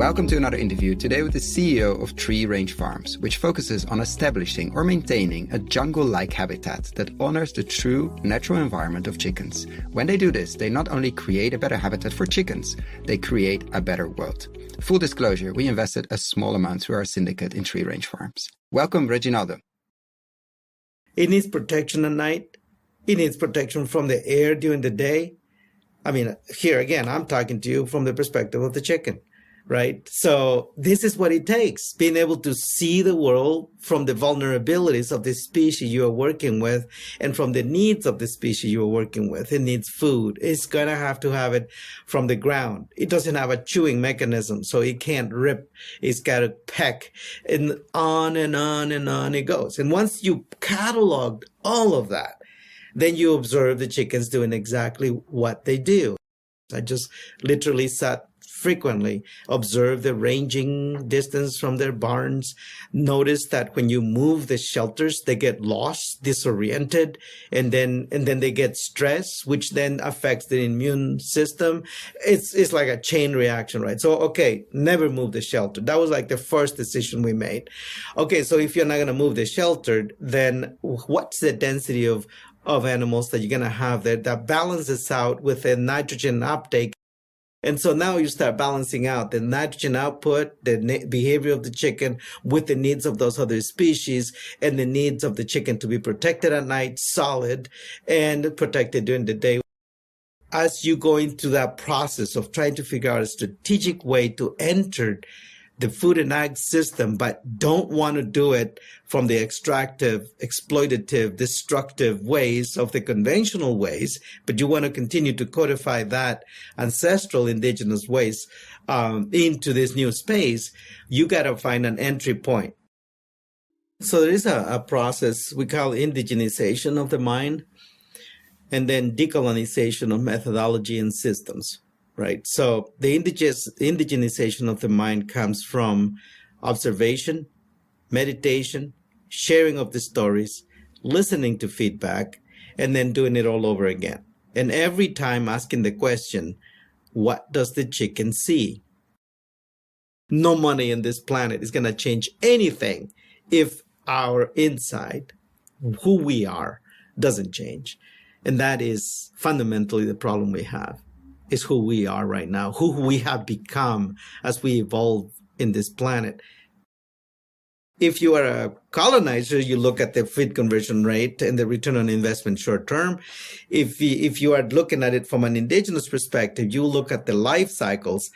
Welcome to another interview today with the CEO of Tree Range Farms, which focuses on establishing or maintaining a jungle-like habitat that honors the true natural environment of chickens. When they do this, they not only create a better habitat for chickens, they create a better world. Full disclosure, we invested a small amount through our syndicate in Tree Range Farms. Welcome, Reginaldo. It needs protection at night. It needs protection from the air during the day. I mean, here again, I'm talking to you from the perspective of the chicken, right? So this is what it takes, being able to see the world from the vulnerabilities of the species you are working with and from the needs of the species you are working with. It needs food. It's going to have it from the ground. It doesn't have a chewing mechanism, so it can't rip. It's got to peck, and on and on and on it goes. And once you cataloged all of that, then you observe the chickens doing exactly what they do. I just literally sat frequently, observe the ranging distance from their barns, notice that when you move the shelters, they get lost, disoriented, and then they get stressed, which then affects the immune system. It's like a chain reaction, right? So, okay, never move the shelter. That was like the first decision we made. Okay, so if you're not going to move the shelter, then what's the density of animals that you're going to have there that balances out with the nitrogen uptake? And so now you start balancing out the nitrogen output, the behavior of the chicken with the needs of those other species and the needs of the chicken to be protected at night, solid, and protected during the day. As you go into that process of trying to figure out a strategic way to enter the food and ag system, but don't want to do it from the extractive, exploitative, destructive ways of the conventional ways, but you want to continue to codify that ancestral indigenous ways into this new space, you got to find an entry point. So there is a process we call indigenization of the mind, and then decolonization of methodology and systems. Right. So the indigenization of the mind comes from observation, meditation, sharing of the stories, listening to feedback, and then doing it all over again. And every time asking the question, what does the chicken see? No money in this planet is going to change anything if our inside, who we are, doesn't change. And that is fundamentally the problem we have. Is who we are right now, who we have become as we evolve in this planet. If you are a colonizer, you look at the feed conversion rate and the return on investment short term. If you are looking at it from an indigenous perspective, you look at the life cycles